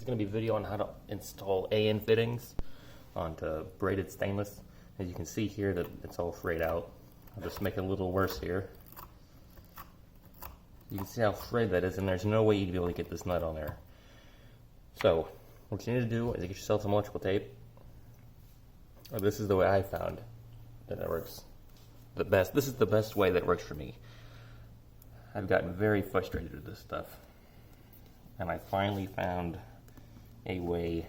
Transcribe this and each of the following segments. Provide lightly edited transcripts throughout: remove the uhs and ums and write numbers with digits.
is going to be a video on how to install AN fittings onto braided stainless. As you can see here that it's all frayed out. I'll just make it a little worse here. You can see how frayed that is, and there's no way you'd be able to get this nut on there. So what you need to do is get yourself some electrical tape. This is the way I found that it works the best. This is the best way that works for me. I've gotten very frustrated with this stuff, and I finally found a way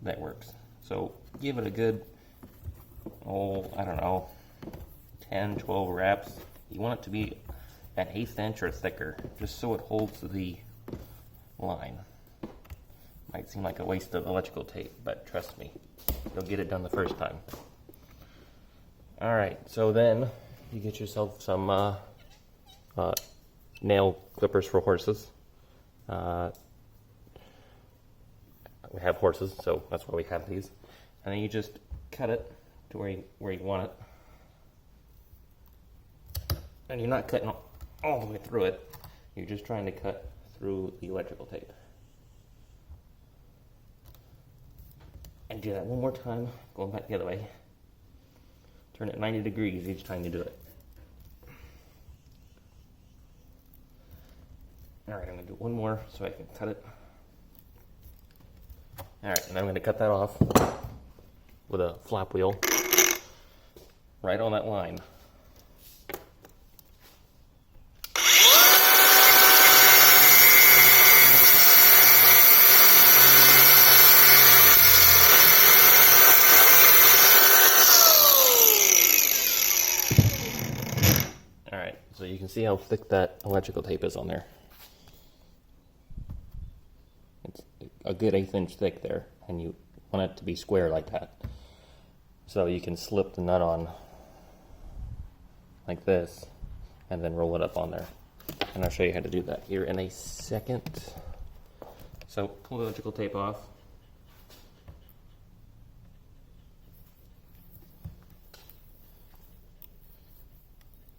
that works. So give it a good, I don't know, 10, 12 wraps. You want it to be an 1/8 inch or thicker, just so it holds the line. Might seem like a waste of electrical tape, but trust me, you'll get it done the first time. Alright, so then you get yourself some nail clippers for horses. We have horses, so that's why we have these. And then you just cut it to where you want it. And you're not cutting all the way through it. You're just trying to cut through the electrical tape. And do that one more time, going back the other way. Turn it 90 degrees each time you do it. Alright, I'm going to do one more so I can cut it. Alright, and I'm going to cut that off with a flap wheel right on that line. Alright, so you can see how thick that electrical tape is on there. It's a good 1/8 inch thick there, and you want it to be square like that. So you can slip the nut on like this, and then roll it up on there. And I'll show you how to do that here in a second. So pull the electrical tape off.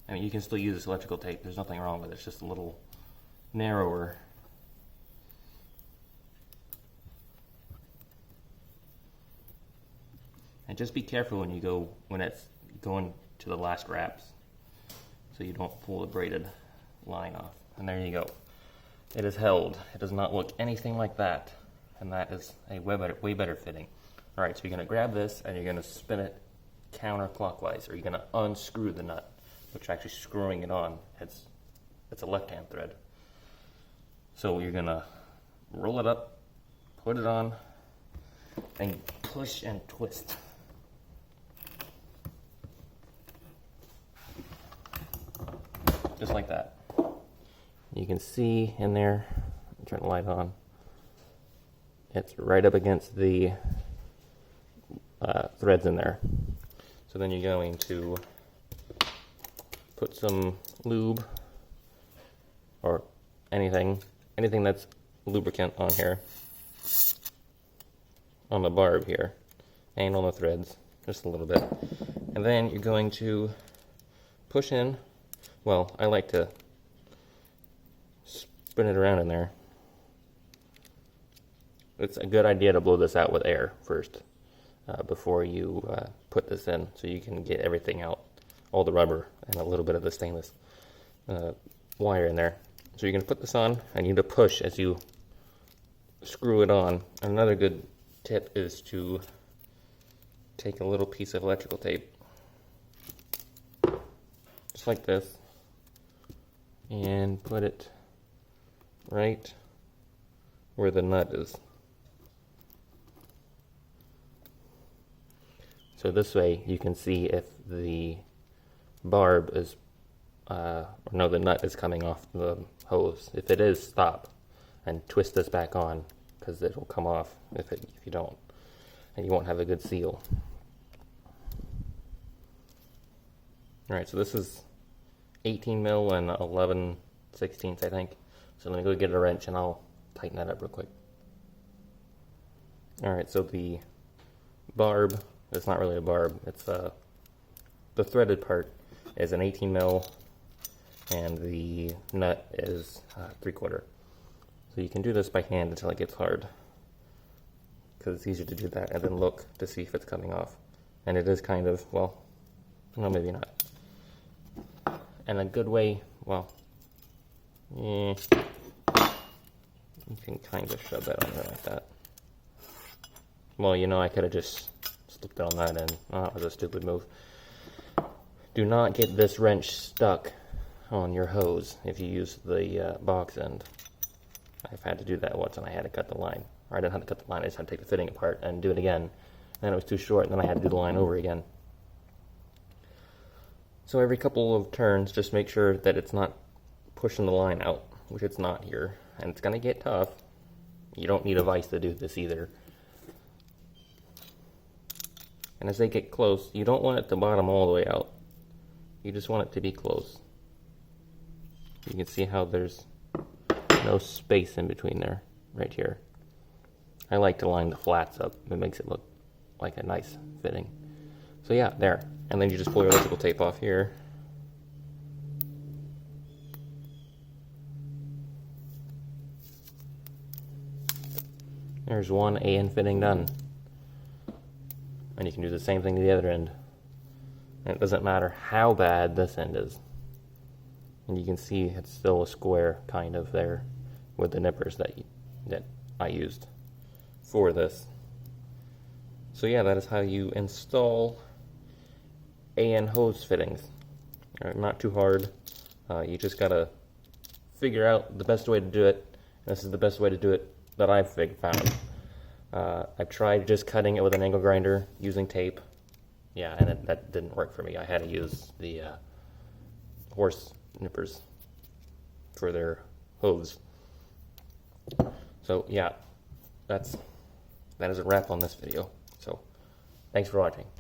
I mean, you can still use this electrical tape. There's nothing wrong with it. It's just a little narrower. And just be careful when it's going to the last wraps, so you don't pull the braided line off. And there you go. It is held. It does not look anything like that. And that is a way better fitting. Alright, so you're going to grab this and you're going to spin it counterclockwise, or you're going to unscrew the nut, which actually screwing it on, it's a left-hand thread. So you're going to roll it up, put it on, and push and twist. Just like that. You can see in there, turn the light on, it's right up against the threads in there. So then you're going to put some lube or anything that's lubricant on here, on the barb here, and on the threads, just a little bit. And then you're going to push in. Well, I like to spin it around in there. It's a good idea to blow this out with air first before you put this in, so you can get everything out, all the rubber and a little bit of the stainless wire in there. So you're going to put this on, and you need to push as you screw it on. Another good tip is to take a little piece of electrical tape, just like this, and put it right where the nut is. So this way you can see if the barb is, the nut is coming off the hose. If it is, stop and twist this back on, because it will come off if you don't, and you won't have a good seal. Alright, so this is 18 mil and 11/16, I think. So let me go get a wrench and I'll tighten that up real quick. Alright, so the barb, it's not really a barb, it's the threaded part is an 18 mil, and the nut is 3/4. So you can do this by hand until it gets hard, because it's easier to do that and then look to see if it's coming off. And it is kind of, well, no, maybe not. And a good way, well, you can kind of shove that on there like that. Well, you know, I could have just slipped it on that and, oh, that was a stupid move. Do not get this wrench stuck on your hose if you use the box end. I've had to do that once and I had to cut the line. Or I didn't have to cut the line, I just had to take the fitting apart and do it again. And then it was too short and then I had to do the line over again. So every couple of turns, just make sure that it's not pushing the line out, which it's not here. And it's gonna get tough. You don't need a vise to do this either. And as they get close, you don't want it to bottom all the way out. You just want it to be close. You can see how there's no space in between there, right here. I like to line the flats up. It makes it look like a nice fitting. So yeah, there. And then you just pull your electrical tape off here. There's one AN fitting done. And you can do the same thing to the other end. And it doesn't matter how bad this end is. And you can see it's still a square kind of there with the nippers that I used for this. So yeah, that is how you install AN hose fittings. Not too hard. You just gotta figure out the best way to do it. This is the best way to do it that I've found. I've tried just cutting it with an angle grinder using tape. Yeah, and that didn't work for me. I had to use the horse nippers for their hose. So yeah, that is a wrap on this video. So thanks for watching.